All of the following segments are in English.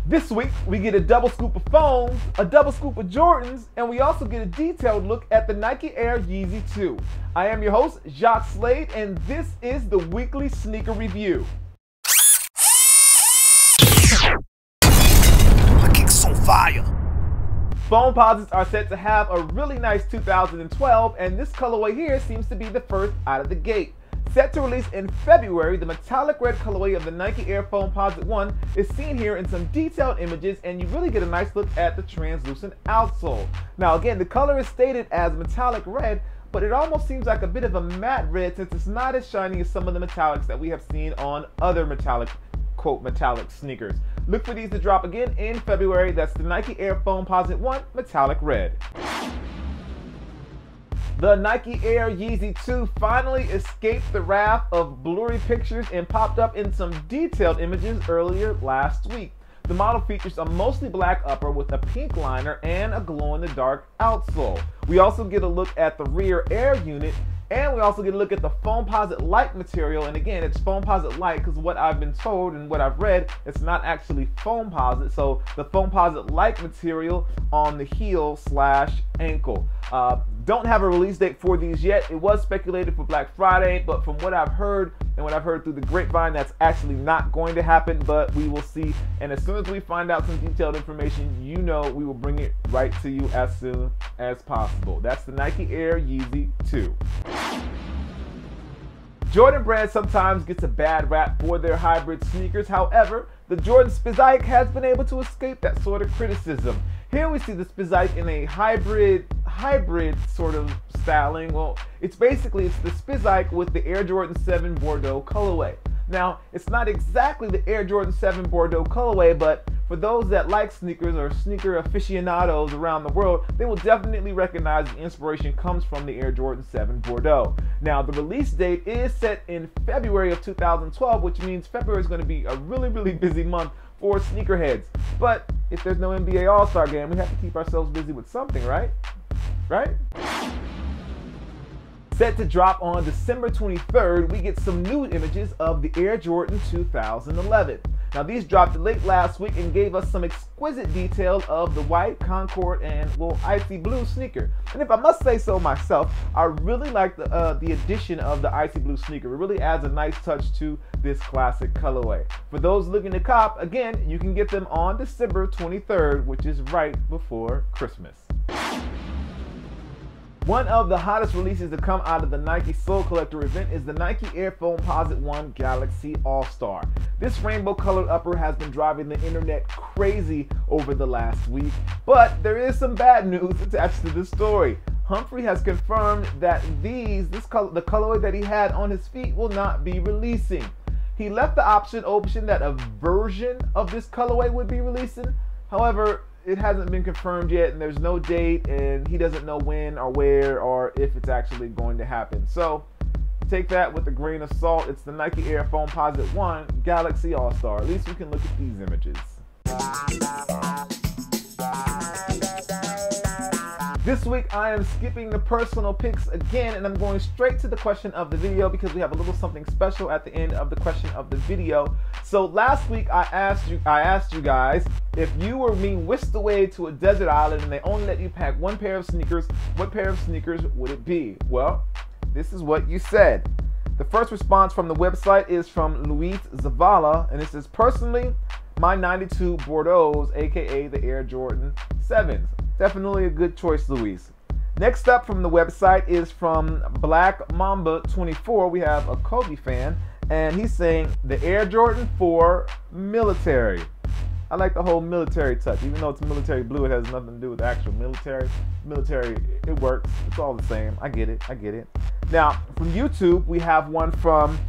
This week, we get a double scoop of foams, a double scoop of Jordans, and we also get a detailed look at the Nike Air Yeezy 2. I am your host, Jacques Slade, and this is the weekly sneaker review. My kick's on fire. Foamposites are set to have a really nice 2012, and this colorway here seems to be the first out of the gate. Set to release in February, the metallic red colorway of the Nike Air Foamposite 1 is seen here in some detailed images, and you really get a nice look at the translucent outsole. Now again, the color is stated as metallic red, but it almost seems like a bit of a matte red since it's not as shiny as some of the metallics that we have seen on other metallic, quote, metallic sneakers. Look for these to drop again in February. That's the Nike Air Foamposite 1 metallic red. The Nike Air Yeezy 2 finally escaped the wrath of blurry pictures and popped up in some detailed images earlier last week. The model features a mostly black upper with a pink liner and a glow-in-the-dark outsole. We also get a look at the rear air unit, and we also get a look at the Foamposite Light material. And again, it's Foamposite Light because what I've been told and what I've read, it's not actually Foamposite. So the Foamposite Light material on the heel / ankle. Don't have a release date for these yet. It was speculated for Black Friday, but from what I've heard and what I've heard through the grapevine, that's actually not going to happen, but we will see. And as soon as we find out some detailed information, you know we will bring it right to you as soon as possible. That's the Nike Air Yeezy 2. Jordan brand sometimes gets a bad rap for their hybrid sneakers. However, the Jordan Spiz'ike has been able to escape that sort of criticism. Here we see the Spiz'ike in a hybrid sort of styling. Well, it's the Spiz'ike with the Air Jordan 7 Bordeaux colorway. Now, it's not exactly the Air Jordan 7 Bordeaux colorway, but for those that like sneakers or sneaker aficionados around the world, they will definitely recognize the inspiration comes from the Air Jordan 7 Bordeaux. Now, the release date is set in February of 2012, which means February is going to be a really busy month for sneakerheads. But if there's no NBA AllStar game, we have to keep ourselves busy with something, right? Right? Set to drop on December 23rd, we get some new images of the Air Jordan 2011. Now these dropped late last week and gave us some exquisite detail of the white, Concord, and well, icy blue sneaker. And if I must say so myself, I really like the addition of the icy blue sneaker. It really adds a nice touch to this classic colorway. For those looking to cop, again, you can get them on December 23rd, which is right before Christmas. One of the hottest releases to come out of the Nike Soul Collector event is the Nike Air Foamposite 1 Galaxy AllStar. This rainbow colored upper has been driving the internet crazy over the last week, but there is some bad news attached to this story. Humphrey has confirmed that the colorway that he had on his feet will not be releasing. He left the option open that a version of this colorway would be releasing. However, it hasn't been confirmed yet, and there's no date, and he doesn't know when or where or if it's actually going to happen. So take that with a grain of salt. It's the Nike Air Foamposite 1 Galaxy AllStar. At least we can look at these images. This week I am skipping the personal picks again, and I'm going straight to the question of the video because we have a little something special at the end of the question of the video. So last week I asked you guys, if you were being whisked away to a desert island and they only let you pack one pair of sneakers, what pair of sneakers would it be? Well, this is what you said. The first response from the website is from Luis Zavala, and it says, personally, my 92 Bordeaux, aka the Air Jordan 7s. Definitely a good choice, Luis. Next up from the website is from Black Mamba 24. We have a Kobe fan, and he's saying the Air Jordan 4 military. I like the whole military touch. Even though it's military blue, it has nothing to do with the actual military. Military, it works. It's all the same. I get it. Now, from YouTube, we have one from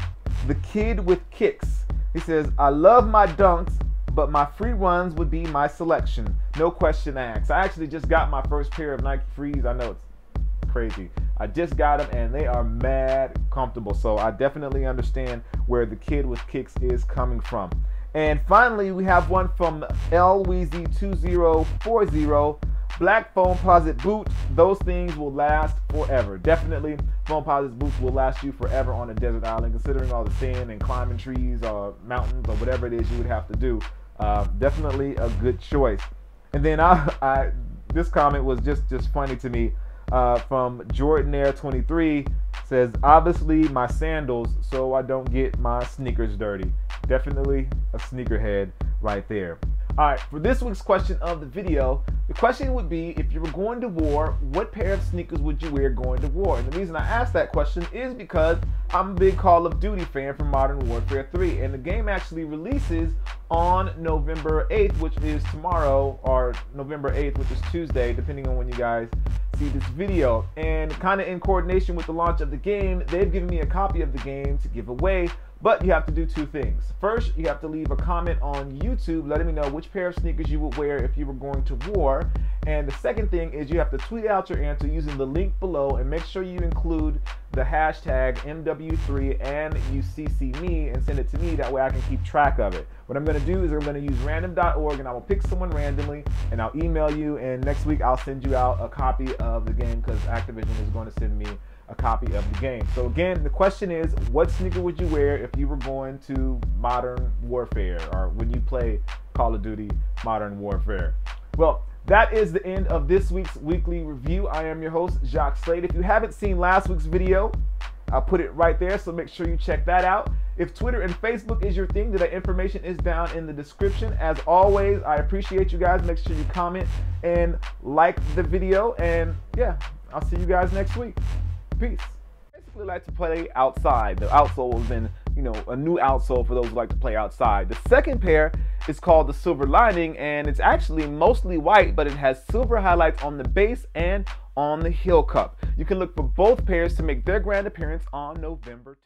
The Kid with Kicks. He says, I love my dunks, but my free runs would be my selection. No question asked. I actually just got my first pair of Nike Frees. I know it's crazy. I just got them and they are mad comfortable. So I definitely understand where the Kid with Kicks is coming from. And finally, we have one from LWeezy 2040. Black Foamposite boots. Those things will last forever. Definitely, Foamposite boots will last you forever on a desert island, considering all the sand and climbing trees or mountains or whatever it is you would have to do. Definitely a good choice. And then this comment was just funny to me, from Jordan Air 23. Says, obviously my sandals so I don't get my sneakers dirty. Definitely a sneakerhead right there. All right, for this week's question of the video, the question would be, if you were going to war, what pair of sneakers would you wear going to war? And the reason I asked that question is because I'm a big Call of Duty fan from Modern Warfare 3, and the game actually releases on November 8th, which is tomorrow, or November 8th, which is Tuesday, depending on when you guys see this video. And kind of in coordination with the launch of the game, they've given me a copy of the game to give away. But you have to do two things. First, you have to leave a comment on YouTube letting me know which pair of sneakers you would wear if you were going to war. And the second thing is you have to tweet out your answer using the link below, and make sure you include the hashtag MW3 and you CC me and send it to me. That way I can keep track of it. What I'm going to do is I'm going to use random.org, and I will pick someone randomly and I'll email you, and next week I'll send you out a copy of the game because Activision is going to send me a copy of the game. So again, the question is, what sneaker would you wear if you were going to Modern Warfare, or when you play Call of Duty Modern Warfare? Well, that is the end of this week's weekly review. I am your host, Jacques Slade. If you haven't seen last week's video, I'll put it right there, so make sure you check that out. If Twitter and Facebook is your thing, that information is down in the description. As always, I appreciate you guys. Make sure you comment and like the video, and yeah, I'll see you guys next week. Peace. I basically like to play outside. The outsole has been, a new outsole for those who like to play outside. The second pair is called the Silver Lining, and it's actually mostly white, but it has silver highlights on the base and on the heel cup. You can look for both pairs to make their grand appearance on November 10th.